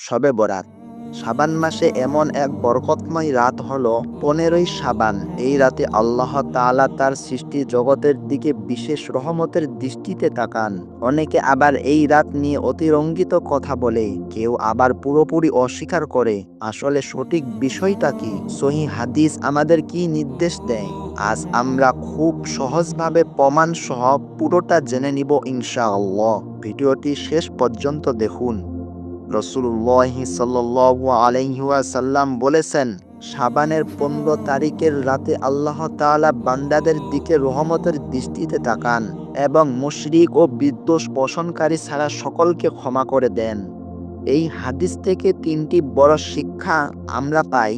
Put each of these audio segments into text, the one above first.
শবে বরাত। শাবান মাসে এমন এক বরকতময় রাত হলো 15ই শাবান। এই রাতে আল্লাহ তাআলা তার সৃষ্টি জগতের দিকে বিশেষ রহমতের দৃষ্টিতে তাকান। অনেকে আবার এই রাত নিয়ে অতিরঞ্জিত কথা বলে, কেউ আবার পুরোপুরি অস্বীকার করে। আসলে সঠিক বিষয়টা কি? সহিহ হাদিস আমাদের কি নির্দেশ দেয়? আজ আমরা খুব সহজভাবে প্রমাণ সহ পুরোটা জেনে নিব ইনশাআল্লাহ। ভিডিওটি শেষ পর্যন্ত দেখুন। রাসূলুল্লাহ সাল্লাল্লাহু আলাইহি ওয়াসাল্লাম বলেছেন, শাবানের 15 তারিখের রাতে আল্লাহ তাআলা বান্দাদের দিকে রহমতের দৃষ্টিতে তাকান এবং মুশরিক ও বিদ্বেষ পোষণকারী ছাড়া সকলকে ক্ষমা করে দেন। এই হাদিস থেকে 3টি বড় শিক্ষা আমরা পাই।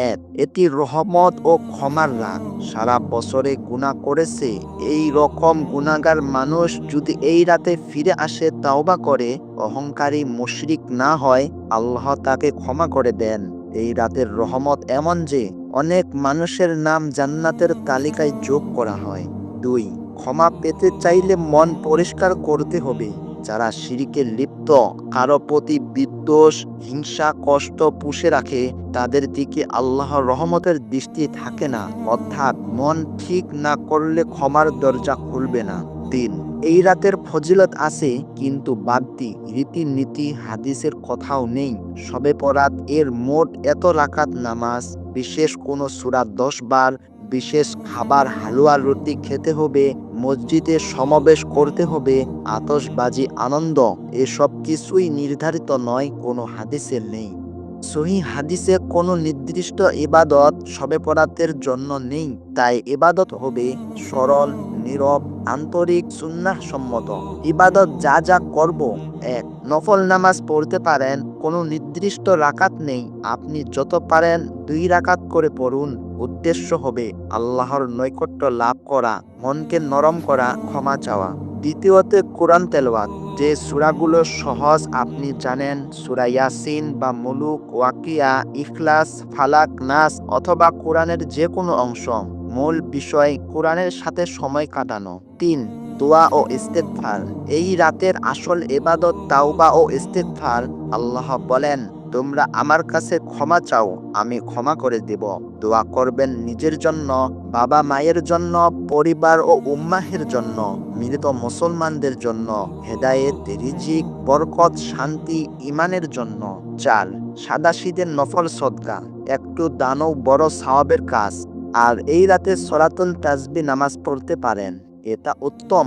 1. এটি রহমত ও ক্ষমার রাত। সারা বছরে গুনাহ করেছে এই রকম গুনাহগার মানুষ যদি এই রাতে ফিরে আসে, তাওবা করে, অহংকারী মুশরিক না হয়, আল্লাহ তাকে ক্ষমা করে দেন। এই রাতের রহমত এমন যে অনেক মানুষের নাম জান্নাতের তালিকায় যোগ করা হয়। 2. ক্ষমা পেতে চাইলে মন পরিষ্কার করতে হবে। যারা শিরকে লিপ্ত, কারো প্রতি বিদ্বেষ, হিংসা, কষ্ট পুষে রাখে, তাদের দিকে আল্লাহর রহমতের দৃষ্টি থাকে না। অর্থাৎ মন ঠিক না করলে ক্ষমার দরজা খুলবে না। 3. এই রাতের ফজিলত আছে, কিন্তু বাড়তি রীতিনীতি হাদিসের কথাও নেই। শবে বরাত এর মোট এত রাকাত নামাজ, বিশেষ কোনো সূরা 10 বার, বিশেষ খাবার হালুয়া রুটি খেতে হবে, মসজিদে সমাবেশ করতে হবে, আতশবাজি, আনন্দ, এসব কিছুই নির্ধারিত নয়, কোনো হাদিসে নেই। সহিহ হাদিসে কোনো নির্দিষ্ট ইবাদত শবে বরাতের জন্য নেই। তাই ইবাদত হবে সরল, নীরব, আন্তরিক, সুন্নাহ সম্মত। ইবাদত যা যা করব: 1. নফল নামাজ পড়তে পারেন, কোনো নির্দিষ্ট রাকাত নেই, আপনি যত পারেন 2 রাকাত করে পড়ুন। উদ্দেশ্য হবে আল্লাহর নৈকট্য লাভ করা, মনকে নরম করা, ক্ষমা চাওয়া। দ্বিতীয়তে কোরআন তেলাওয়াত। যে সূরাগুলো সহজ আপনি জানেন, সূরা ইয়াসিন বা মুলুক, ওয়াকিয়া, ইখলাস, ফালাক, নাস অথবা কোরআনের যে কোনো অংশ। মূল বিষয় কোরআনের সাথে সময় কাটানো। 3. দোয়া ও ইস্তেগফার। এই রাতের আসল ইবাদত তাওবা ও ইস্তেগফার। আল্লাহ বলেন, তোমরা আমার কাছে ক্ষমা চাও, আমি ক্ষমা করে দেব। দোয়া করবেন নিজের জন্য, বাবা মায়ের জন্য, পরিবার ও উম্মাহের জন্য, মৃত মুসলমানদের জন্য, হেদায়েত, রিজিক, বরকত, শান্তি, ইমানের জন্য। 4. সাদাসিদের নফল সদকা। একটু দানও বড় সওয়াবের কাজ। আর এই রাতে সলাতুল তাসবিহ নামাজ পড়তে পারেন, এটা উত্তম।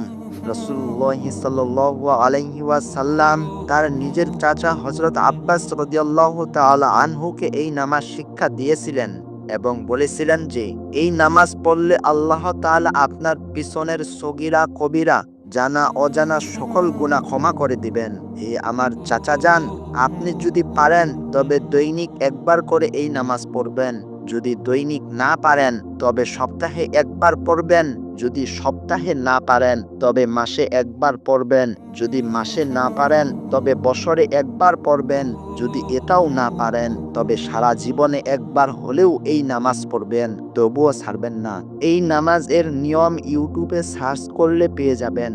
রাসূলুল্লাহ সাল্লাল্লাহু আলাইহি ওয়াসাল্লাম তার নিজের চাচা হযরত আব্বাস রাদিয়াল্লাহু তাআলা আনহুকে এই নামাজ শিক্ষা দিয়েছিলেন এবং বলেছিলেন যে, এই নামাজ পড়লে আল্লাহ তাআলা আপনার পিছনের সগীরা কবিরা, জানা অজানা সকল গুনাহ ক্ষমা করে দিবেন। হে আমার চাচা যান, আপনি যদি পারেন তবে দৈনিক একবার করে এই নামাজ পড়বেন। যদি দৈনিক না পারেন তবে সপ্তাহে একবার পড়বেন। যদি সপ্তাহে না পারেন তবে মাসে একবার পড়বেন। যদি মাসে না পারেন তবে বছরে একবার পড়বেন। যদি এটাও না পারেন তবে সারা জীবনে একবার হলেও এই নামাজ পড়বেন, তবুও ছাড়বেন না। এই নামাজ এর নিয়ম ইউটিউবে সার্চ করলে পেয়ে যাবেন।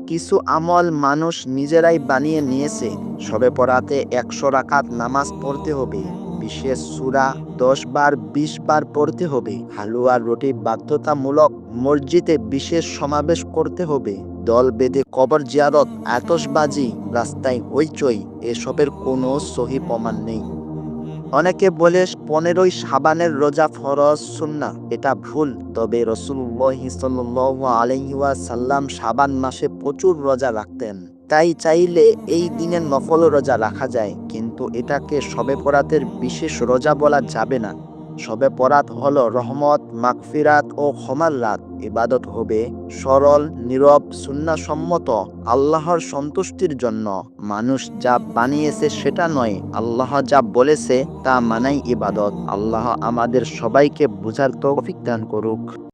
কিছু আমল মানুষ নিজেরাই বানিয়ে নিয়েছে। শবে বরাতে 100 রাকাত নামাজ পড়তে হবে, বিশেষ সূরা 10 বার 20 বার পড়তে হবে, হালুয়া রুটি বাধ্যতামূলক, মসজিদে বিশেষ সমাবেশ করতে হবে, দল বেঁধে কবর জিয়ারত, আতশবাজি, রাস্তায় হইচই, এসবের কোনো সহিহ প্রমাণ নেই। অনেকে বলে 15ই শাবানের রোজা ফরজ, সুন্নাহ। এটা ভুল। তবে রাসূলুল্লাহ সাল্লাল্লাহু আলাইহি ওয়াসাল্লাম শাবান মাসে প্রচুর রোজা রাখতেন। তাই চাইলে এই দিনের নফল রোজা রাখা যায়, কিন্তু এটাকে শবে বরাতের বিশেষ রোজা বলা যাবে না। শবে বরাত হলো রহমত, মাগফিরাত ও ক্ষমার রাত। ইবাদত হবে সরল, নীরব, সুন্নাহসম্মত, আল্লাহর সন্তুষ্টির জন্য। মানুষ যা বানিয়েছে সেটা নয়, আল্লাহ যা বলেছে তা মানাই ইবাদত। আল্লাহ আমাদের সবাইকে বুঝার তৌফিক দান করুক।